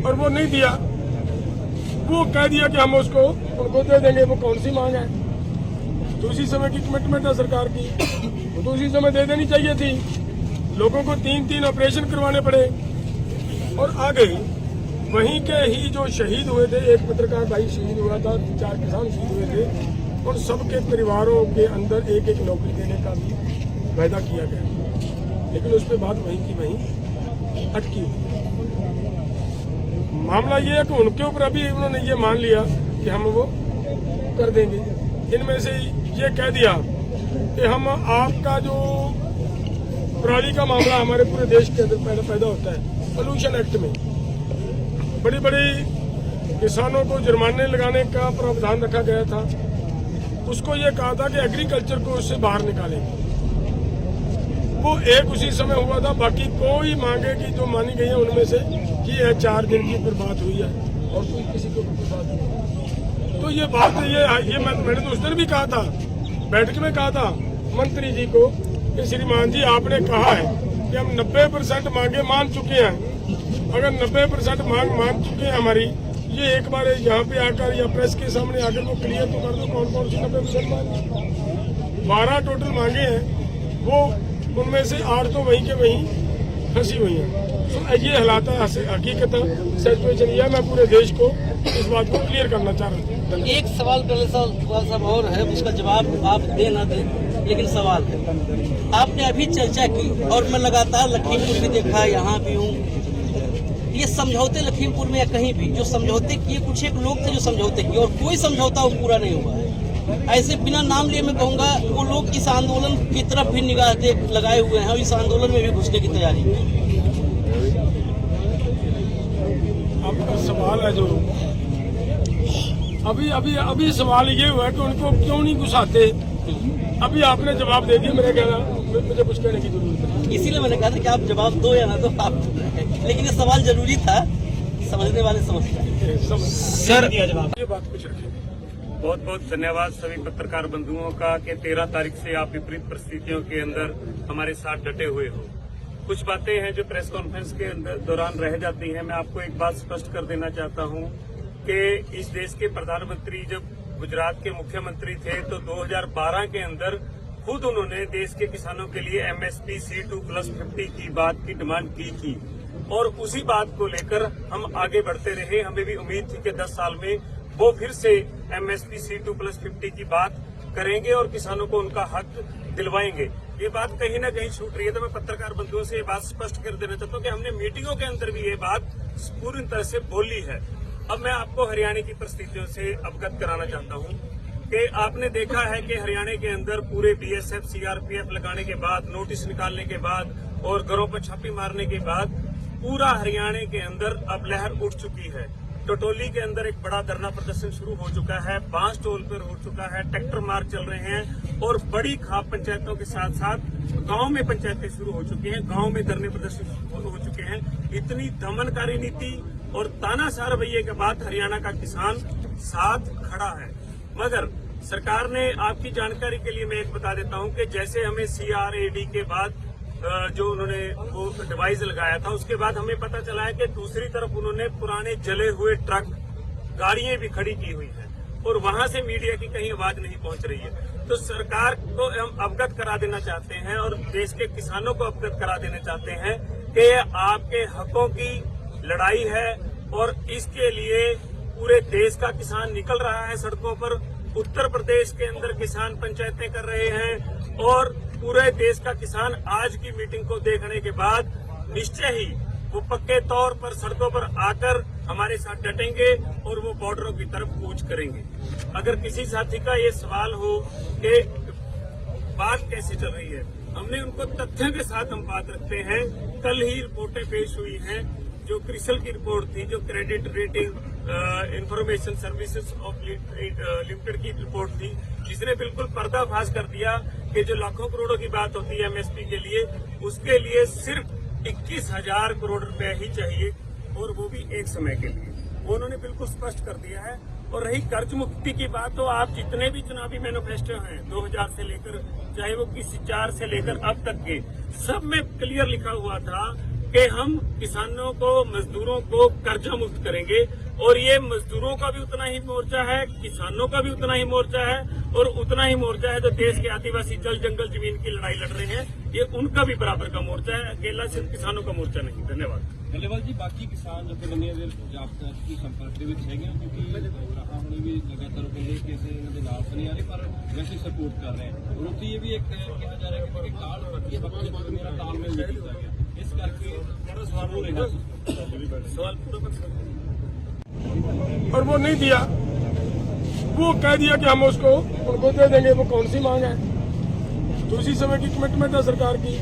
और वो नहीं दिया। वो कह दिया कि हम उसको उनको दे देंगे। वो कौन सी मांग है? तो उसी समय की कमिटमेंट है सरकार की, वो तो उसी समय दे देनी चाहिए थी। लोगों को 3-3 ऑपरेशन करवाने पड़े और आ गई। वहीं के ही जो शहीद हुए थे, एक पत्रकार भाई शहीद हुआ था, 4 किसान शहीद हुए थे, उन सबके परिवारों के अंदर एक एक नौकरी देने का भी वायदा किया गया, लेकिन उस पर बात वहीं की वहीं अटकी हुई। मामला ये है कि उनके ऊपर अभी उन्होंने ये मान लिया कि हम वो कर देंगे। इनमें से ये कह दिया कि हम आपका जो पराली का मामला हमारे पूरे देश के अंदर पैदा होता है पोल्यूशन एक्ट में, बड़ी बड़ी किसानों को जुर्माने लगाने का प्रावधान रखा गया था। उसको ये कहा था कि एग्रीकल्चर को उससे बाहर निकालेंगे। वो एक उसी समय हुआ था। बाकी कोई मांगे की जो मानी गई है उनमें से की है 4 दिन की फिर बात हुई है और कोई किसी को कोई बात नहीं। तो ये बात ये मैंने तो उस दिन भी कहा था, बैठक में कहा था मंत्री जी को कि श्रीमान जी आपने कहा है कि हम 90% मांगे मान चुके हैं। अगर 90% मांग मान चुके हैं हमारी, ये एक बार यहाँ पे आकर या प्रेस के सामने आकर वो क्लियर तो कर दो कौन कौन सी 90% मांगे। 12 टोटल मांगे हैं, वो उनमें से 8 तो वहीं के वहीं फंसी हुई हैं। तो ये हालात है, हकीकत सिचुएशन यह, मैं पूरे देश को इस बात को क्लियर करना चाह रहा हूँ। एक सवाल पहले साहब और है, उसका जवाब आप दे ना दें, लेकिन सवाल है। आपने अभी चर्चा की और मैं लगातार लखीमपुर भी देखा, यहाँ भी हूँ। ये समझौते लखीमपुर में या कहीं भी जो समझौते किए, कुछ एक लोग थे जो समझौते किए और कोई समझौता वो पूरा नहीं हुआ है। ऐसे बिना नाम लिए मैं कहूँगा वो लोग इस आंदोलन की तरफ भी निगाह लगाए हुए हैं और इस आंदोलन में भी घुसने की तैयारी है। आपका सवाल है जो अभी सवाल ये हुआ है कि उनको क्यों नहीं घुसाते। अभी आपने जवाब दे दिया, मेरे कहना मुझे कुछ कहने की जरूरत है। इसीलिए मैंने कहा था कि आप जवाब दो या ना दो आप, लेकिन ये सवाल जरूरी था, समझने वाले समझते हैं। सर ये बात कुछ रखें। बहुत बहुत धन्यवाद सभी पत्रकार बंधुओं का कि 13 तारीख से आप विपरीत परिस्थितियों के अंदर हमारे साथ डटे हुए हो। कुछ बातें हैं जो प्रेस कॉन्फ्रेंस के दौरान रह जाती हैं। मैं आपको एक बात स्पष्ट कर देना चाहता हूं कि इस देश के प्रधानमंत्री जब गुजरात के मुख्यमंत्री थे तो 2012 के अंदर खुद उन्होंने देश के किसानों के लिए MSP C2+50 की बात की डिमांड की थी और उसी बात को लेकर हम आगे बढ़ते रहे। हमें भी उम्मीद थी कि 10 साल में वो फिर से MSP C2+50 की बात करेंगे और किसानों को उनका हक दिलवाएंगे। ये बात कहीं ना कहीं छूट रही है, तो मैं पत्रकार बंधुओं से ये बात स्पष्ट कर देना चाहता हूँ कि हमने मीटिंगों के अंदर भी ये बात पूरी तरह से बोली है। अब मैं आपको हरियाणा की परिस्थितियों से अवगत कराना चाहता हूँ कि आपने देखा है कि हरियाणा के अंदर पूरे BSF CRPF लगाने के बाद, नोटिस निकालने के बाद और घरों पर छापी मारने के बाद पूरा हरियाणा के अंदर अब लहर उठ चुकी है। टटोली के अंदर एक बड़ा धरना प्रदर्शन शुरू हो चुका है, बांस टोल पर हो चुका है, ट्रैक्टर मार्च चल रहे हैं और बड़ी खाप पंचायतों के साथ साथ गांव में पंचायतें शुरू हो चुकी हैं, गांव में धरने प्रदर्शन हो चुके हैं। इतनी दमनकारी नीति और तानाशाह रवैये के बाद हरियाणा का किसान साथ खड़ा है। मगर सरकार ने, आपकी जानकारी के लिए मैं एक बता देता हूं कि जैसे हमें CRAD के बाद जो उन्होंने वो डिवाइस लगाया था, उसके बाद हमें पता चला है कि दूसरी तरफ उन्होंने पुराने जले हुए ट्रक, गाड़ियां भी खड़ी की हुई हैं और वहां से मीडिया की कहीं आवाज नहीं पहुंच रही है। तो सरकार को हम अवगत करा देना चाहते हैं और देश के किसानों को अवगत करा देना चाहते हैं कि आपके हकों की लड़ाई है और इसके लिए पूरे देश का किसान निकल रहा है सड़कों पर। उत्तर प्रदेश के अंदर किसान पंचायतें कर रहे हैं और पूरे देश का किसान आज की मीटिंग को देखने के बाद निश्चय ही वो पक्के तौर पर सड़कों पर आकर हमारे साथ डटेंगे और वो बॉर्डरों की तरफ कूच करेंगे। अगर किसी साथी का ये सवाल हो कि बात कैसे चल रही है, हमने उनको तथ्यों के साथ हम बात रखते हैं। कल ही रिपोर्टें पेश हुई हैं, जो क्रिसल की रिपोर्ट थी, जो credit rating information services of limited की रिपोर्ट थी, जिसने बिल्कुल पर्दाफाश कर दिया कि जो लाखों करोड़ों की बात होती है MSP के लिए, उसके लिए सिर्फ 21,000 करोड़ रुपए ही चाहिए और वो भी एक समय के लिए। वो उन्होंने बिल्कुल स्पष्ट कर दिया है। और रही कर्ज मुक्ति की बात, तो आप जितने भी चुनावी मैनिफेस्टो हैं 2000 से लेकर चाहे वो किसी 4 से लेकर अब तक के, सब में क्लियर लिखा हुआ था कि हम किसानों को, मजदूरों को कर्जा मुक्त करेंगे और ये मजदूरों का भी उतना ही मोर्चा है, किसानों का भी उतना ही मोर्चा है और उतना ही मोर्चा है जो देश के आदिवासी जल जंगल जमीन की लड़ाई लड़ रहे हैं, ये उनका भी बराबर का मोर्चा है, अकेला सिर्फ किसानों का मोर्चा नहीं। धन्यवाद। ਡੱਲੇਵਾਲ ਜੀ, ਬਾਕੀ ਕਿਸਾਨ ਜਥੇਬੰਦੀਆਂ ਦੇ ਜਾਬਤਾ ਕੀ ਸੰਪਰਕ ਦੇ ਵਿੱਚ ਹੈਗੇ ਹੋ, ਕਿਉਂਕਿ ਰਾਹਾਂ ਹੁਣੇ ਵੀ ਲਗਾਤਾਰ ਕਹਿੰਦੇ ਕਿ ਅਸੀਂ ਇਹਨਾਂ ਦੇ ਨਾਲ ਤਾਂ ਨਹੀਂ ਆ ਰਹੇ ਪਰ ਵੈਸੇ ਸਪੋਰਟ ਕਰ ਰਹੇ ਹਾਂ। ਔਰ ਉੱਥੇ ਇਹ ਵੀ ਇੱਕ ਕਿਹਾ ਜਾ ਰਿਹਾ ਕਿ ਕਾਲ ਰੱਖੀ ਬਾਕੀ ਜਥੇਬੰਦੀਆਂ ਨਾਲ ਤਾਲਮੇਲ ਨਹੀਂ ਕੀਤਾ ਗਿਆ, ਇਸ ਕਰਕੇ ਬੜਾ ਸਵਾਲ ਹੋ ਰਿਹਾ। सवाल पूरा कर सकते और वो नहीं दिया, वो कह दिया कि हम उसको उनको दे देंगे। वो कौन सी मांग है? तो उसी समय की कमिटमेंट है सरकार की,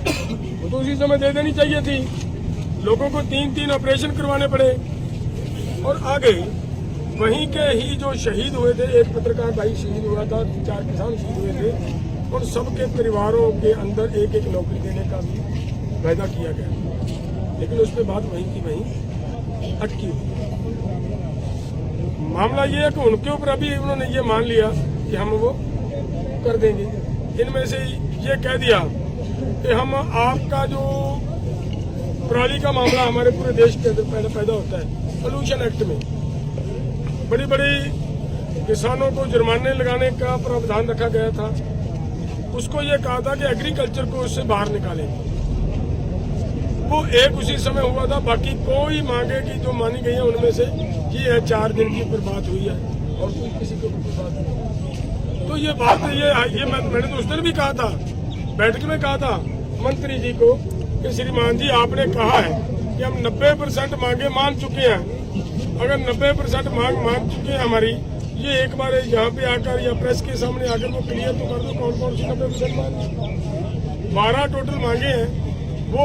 वो तो उसी समय दे देनी चाहिए थी। लोगों को 3-3 ऑपरेशन करवाने पड़े और आगे वहीं के ही जो शहीद हुए थे, एक पत्रकार भाई शहीद हुआ था, 4 किसान शहीद हुए थे, और सबके परिवारों के अंदर एक नौकरी देने का भी वायदा किया गया, लेकिन उस पर बात वहीं की वहीं अटकी हुई। मामला ये है कि उनके ऊपर अभी उन्होंने ये मान लिया कि हम वो कर देंगे। इनमें से ये कह दिया कि हम आपका जो पराली का मामला हमारे पूरे देश के अंदर पैदा होता है, पोल्यूशन एक्ट में बड़ी बड़ी किसानों को जुर्माने लगाने का प्रावधान रखा गया था। उसको ये कहा था कि एग्रीकल्चर को उससे बाहर निकालेंगे। वो एक उसी समय हुआ था, बाकी कोई मांगे की जो मानी गई है उनमें से ये है 4 दिन की ऊपर बात हुई है और कोई किसी के ऊपर बात नहीं। तो ये बात ये मैंने तो उस दिन भी कहा था, बैठक में कहा था मंत्री जी को कि श्रीमान जी आपने कहा है कि हम 90% मांगे मान चुके हैं। अगर 90% मांग मान चुके हैं हमारी, ये एक बार यहाँ पे आकर या प्रेस के सामने आकर वो क्लियर तो कर दो कौन कौन सी 90% मांग। 12 टोटल मांगे हैं, वो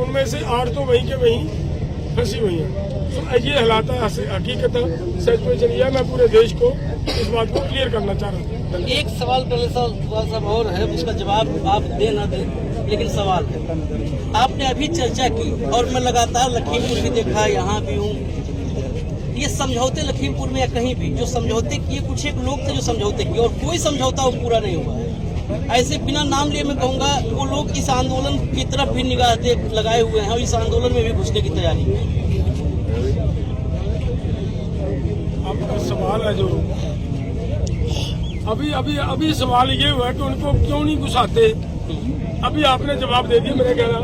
उनमें से 8 तो वहीं के वहीं फंसी हुई हैं। तो ये हालात है, हकीकत सिचुएशन ये है। मैं पूरे देश को इस बात को क्लियर करना चाह रहा हूँ। एक सवाल पहले साहब और है, उसका जवाब आप दे ना दें, लेकिन सवाल है। आपने अभी चर्चा की और मैं लगातार लखीमपुर भी देखा, यहाँ भी हूँ। ये समझौते लखीमपुर में या कहीं भी जो समझौते किए, कुछ एक लोग थे जो समझौते किए और कोई समझौता वो पूरा नहीं हुआ है। ऐसे बिना नाम लिए मैं कहूँगा वो लोग इस आंदोलन की तरफ भी निगाह लगाए हुए हैं और इस आंदोलन में भी घुसने की तैयारी है। आपका सवाल है जो अभी सवाल ये हुआ कि उनको क्यों नहीं घुसाते, अभी आपने जवाब दे दिया। मेरे कहना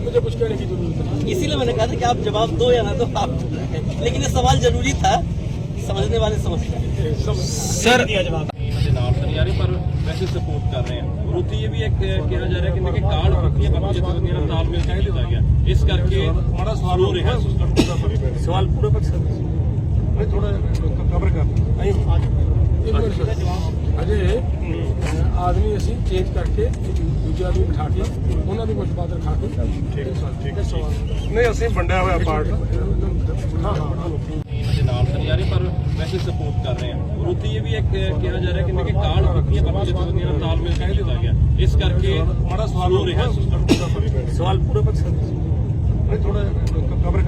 मुझे कुछ कहने की जरूरत नहीं, इसीलिए मैंने कहा था कि आप जवाब दो या ना दो आप, लेकिन ये सवाल जरूरी था, समझने वाले समझते हैं। ਸਰ ਇਹਨਾਂ ਦੇ ਨਾਲ ਤਾਂ ਨਹੀਂ ਆ ਰਹੇ ਪਰ ਵੈਸੇ ਸਪੋਰਟ ਕਰ ਰਹੇ ਹਾਂ। ਔਰ ਉੱਥੇ ਇਹ ਵੀ ਇੱਕ ਕਿਹਾ ਜਾ ਰਿਹਾ ਕਿ ਕਾਲ ਰੱਖੀਆਂ ਬਾਕੀ ਜਥੇਬੰਦੀਆਂ ਨਾਲ ਤਾਲਮੇਲ ਨਹੀਂ ਕੀਤਾ ਗਿਆ, ਇਸ ਕਰਕੇ ਬੜਾ ਸਵਾਲ ਹੋ ਰਿਹਾ। सवाल पूरा कर सकते ਥੋੜਾ ਕਵਰ अजे आदमी असी चेंज करके दूजे आदमी बिठा के उन्होंने कुछ बात रखा के ਨਹੀਂ ਅਸੀਂ ਵੰਡਿਆ ਹੋਇਆ ਪਾਰਟ हाँ हाँ ਇਹਨਾਂ ਦੇ ਨਾਲ ਤਾਂ ਨਹੀਂ ਆ ਰਹੇ ਪਰ ਵੈਸੇ ਸਪੋਰਟ ਕਰ ਰਹੇ ਹਾਂ। ਔਰ ਉੱਥੇ ਇਹ ਵੀ ਇੱਕ ਕਿਹਾ ਜਾ ਰਿਹਾ ਕਿ ਕਾਲ ਰੱਖੀਆਂ ਬਾਕੀ ਜਥੇਬੰਦੀਆਂ ਨਾਲ ਤਾਲਮੇਲ ਨਹੀਂ ਕੀਤਾ ਗਿਆ, ਇਸ ਕਰਕੇ ਬੜਾ ਸਵਾਲ ਹੋ ਰਿਹਾ। सवाल पूरा कर सकते ਥੋੜਾ ਕਵਰ